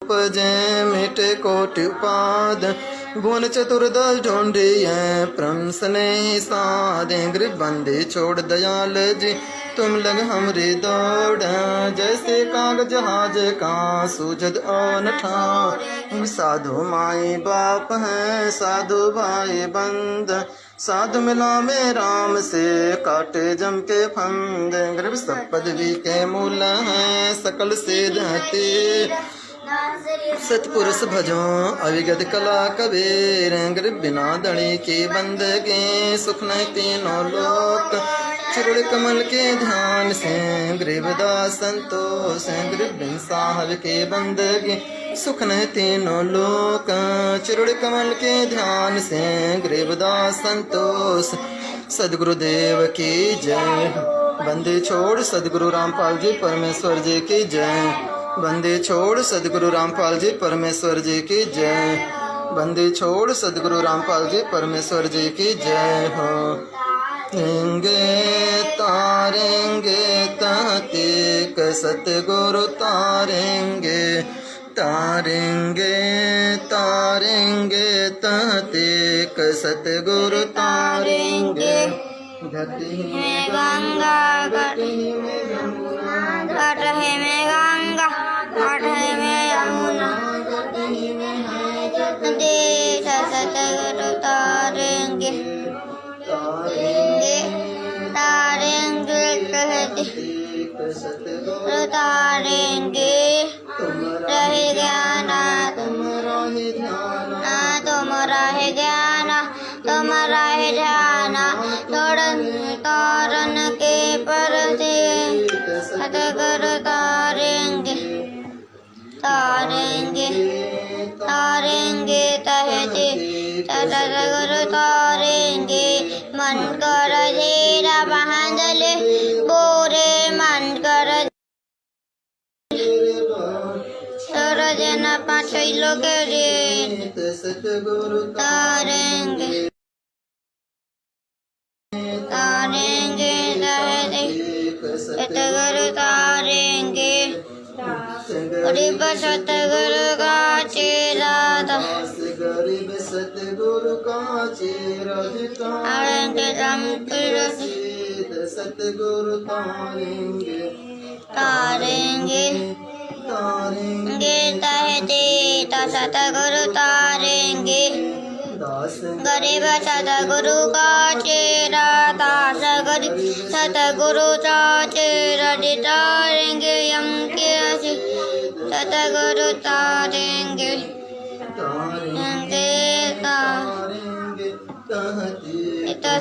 उपजे मिटे कोटि उपाद गुण चतुर्दश ढूंढिए परम स्नेही साधे गृह बंदे छोड़ दयाल जी तुम लग हमरे दौड़ जैसे काग जहाज का सूझद और ठा साधु माई बाप हैं साधु भाई बंद साधु मिला में राम से काटे जम के फंद गृह सब पदवी के मूल हैं सकल से रहते सतपुरुष भजो अविगत कला कबीर गृह बिना दड़ी के बंदगे सुख न तीनों लोक चिरुड़ कमल के ध्यान से गृहदास संतोष गृह बिन साहब के बंदगे सुख न तीनों लोक चिरुड़ कमल के ध्यान से गृहदास संतोष सदगुरुदेव की जय। बंदे छोड़ सदगुरु रामपाल जी परमेश्वर जी की जय। बंदे छोड़ सदगुरु रामपाल जी परमेश्वर जी की जय। बंदे छोड़ सदगुरु रामपाल जी परमेश्वर जी की जय हो। तारेंगे तहतीक सतगुरु तारेंगे तारेंगे तारेंगे तहतीक सतगुरु तारेंगे। घटी में गंगा घटी में यमुना घटे में गंगा घटे में यमुना घटी में है देश सतगुरु तारेंगे तारेंगे तारेंगे कहते सतगुरु तारेंगे रहे ज्ञान तुम्हारा है ज्ञान तुम्हारा है ध्यान तोड़न तारन के परदे सतगुरु तारेंगे तारेंगे तारेंगे तहते सतगुरु तारेंगे मन कर धेरा बांधल बोरे मन कर सरजन पाँच लोग तारेंगे तारेंगे सतगुरु तारेंगे गरीब सतगुरु का चेला गरीब सतगुरु का चेरा तारेंगे सतगुरु तारेंगे तारेंगे तारेंगे तहते सतगुरु तारेंगे गरीब सतगुरु का चेरा दास गरीब सतगुरु का चेरा तारेंगे यम के सतगुरु तारेंगे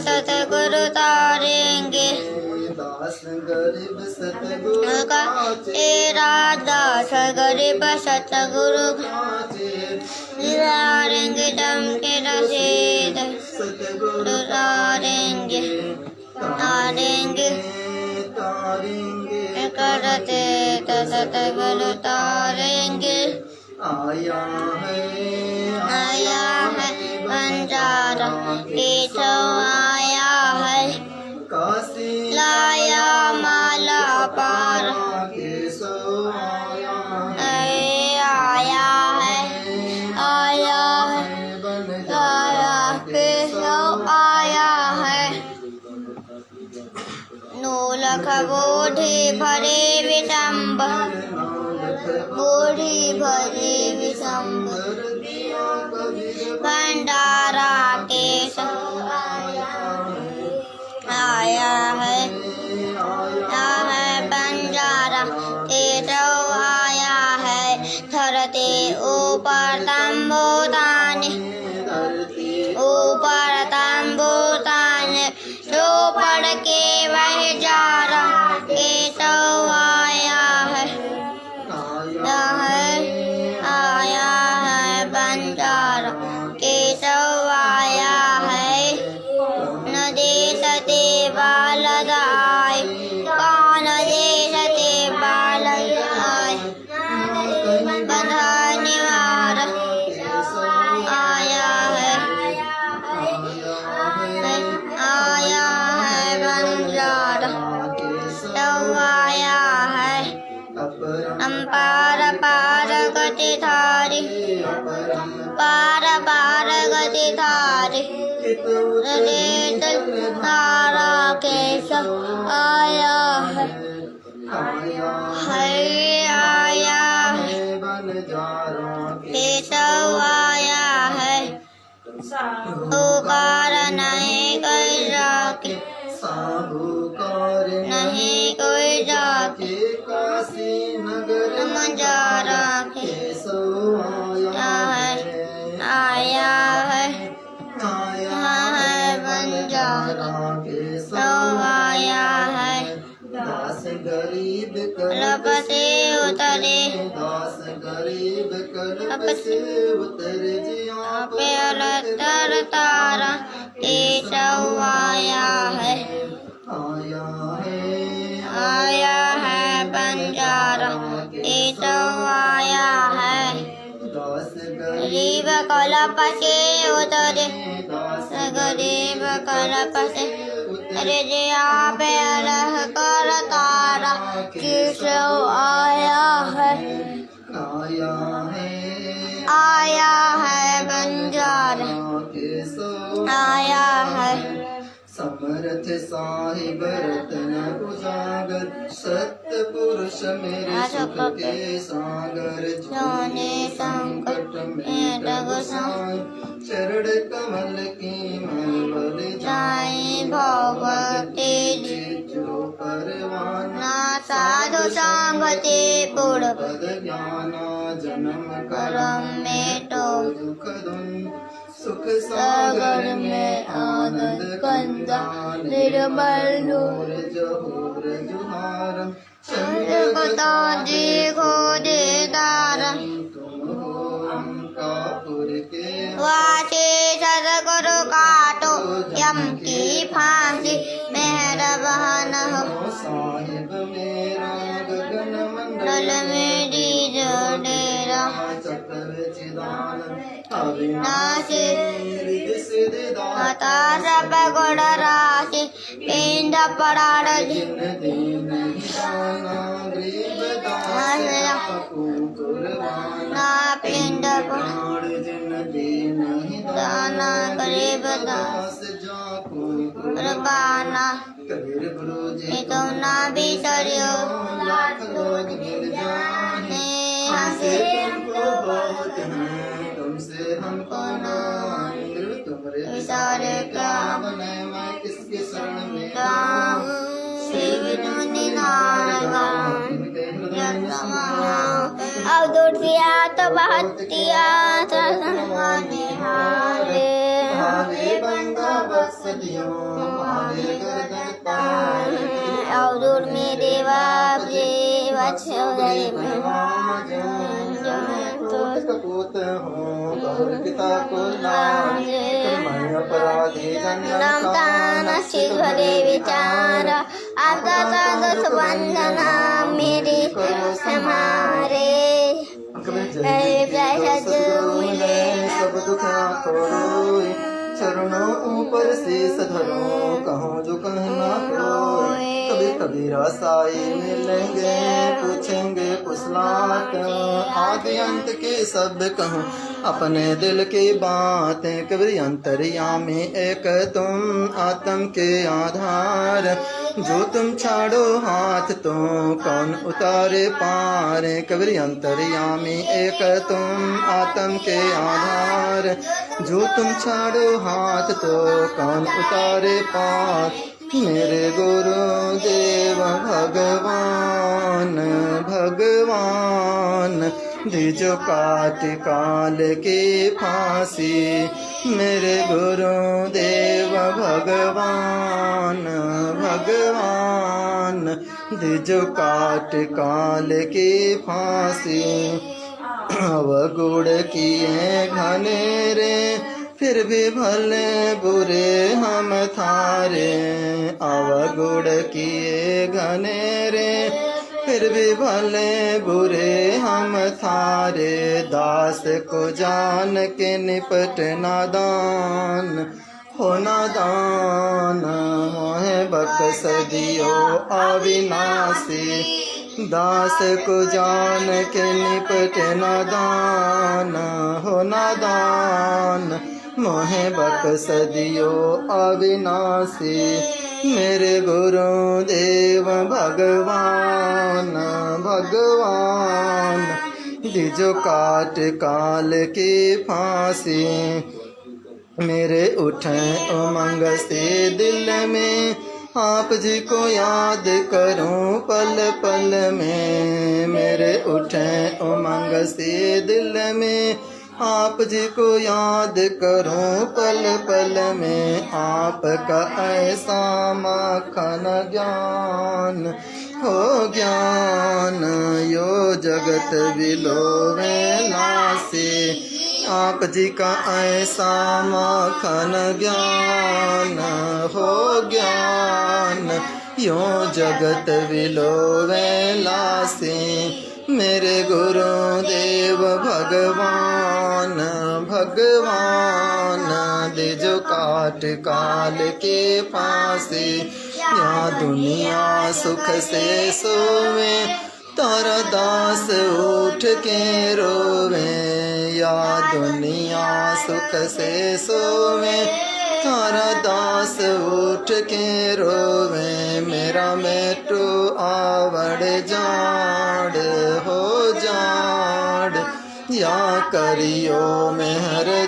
सतगुरु तारेंगे का चेरा दास गरीब सतगुरु तारेंगे दम के रसीद सतगुरु तारेंगे तारेंगे करते सतगुरु तारेंगे। आया है बंजारा केशव आया है लाया माला पार केशव आया है केशव आया है। नौलख बोधि भरे विशंब बोधि भरे विशंब भंडारा केशव आया है बंजारा केशव आया है। धरती ऊपर तंबूताने ऊपर तंबूताने चौपड़ के वह जारा केशव आया है बंजारा केशव आया है। न देशते बालदाय कौन देशते बालदाय बंधा निवार थारी पार पार गति थारी रेत तारा केश आया है आया है केशव आया है पुकार नहीं कोई जाके नहीं कोई जाके मंजारा के आया है बंजारा आया है दास गरीब कल्प से उतरे दास गरीब कल्प से उतरे जिया पे अलतर तारा केशव आया है बंजारा केशव आया है गरीब कल्प से उतरे गरीब कल्प से अरे जिया पे अलह कर तारा केशव आया है बंजारा आया है समर्थ साहिब रतन उजागर सत्य पुरुष मेरे सुख के सागर जाने संकट में डग साई चरण कमल की मैं बल जाए भगवती जो परवाना ना साधु संगति पूर्ण पद ज्ञाना जन्म करम में तो दुख दुन सुख सागर में आनंद कंदा निर्मल नूर जहूर जुहारम चंद्रकता जी को दे तारम तुम हो अंकापुर के वाचे सदगुरु काटो यम की फांसी मेहरबान हो साहिब मेरा गगन मंडल में दीज डेरा चक्र चिदान नासी माता सब गुण राशि पिंड पराड़ ना पिंड दाना गरीब दास कुर्बाना ये तो ना बिसरियो हंसे तुमसे हमको ना तुम्हारे सारे काम मैं किसके शरण में अवधूत किया तो बहुत किया हारे अवधूत में देवा पिता को अपराधी भरे विचार आपका साधु वंदना मेरी हमारे मिले सब दुख खोए चरणों ऊपर शीस धरो कहूँ जो कहना खोए कभी कभी रसाई मिलेंगे पूछेंगे पुसलात आदि अंत के सब कहूँ अपने दिल की बातें कभी अंतर्यामी एक तुम आत्म के आधार जो तुम छाड़ो हाथ तो कौन उतारे पार कभी अंतर्यामी एक तुम आत्म के आधार जो तुम छाड़ो हाथ तो कौन उतारे पार मेरे गुरुदेव भगवान भगवान दीजो काट काल की फांसी मेरे गुरुदेव भगवान भगवान दीजो काट काल की फांसी अवगुण किए घनेरे फिर भी भले बुरे हम थारे अवगुण किए घनेरे फिर भी भले बुरे हम थारे दास को जान के निपट नादान हो नादान मोहे बख्श दियो अविनाशी दास को जान के निपटे नादान हो नादान। मोहे बख्श दियो अविनाशी मेरे गुरुदेव भगवान भगवान। दीजो काट काल की फांसी मेरे उठे उमंग से दिल में। आप जी को याद करूं पल पल में मेरे उठे उमंग से दिल में। आप जी को याद करूं पल पल में। आपका ऐसा माखन ज्ञान हो ज्ञान यो जगत विलोवे नासे। आप जी का ऐसा माखन ज्ञान हो ज्ञान यो जगत विलोवे लासे। मेरे गुरुदेव भगवान भगवान दीजो काट काल के फांसी। यहाँ दुनिया सुख से सोवे तारा दास उठ के रोवे। या दुनिया सुख से सोवे तारा दास उठ के रोवे। मेरा मेटू आवड़ जाड़ हो जाड़ या करियो मेहर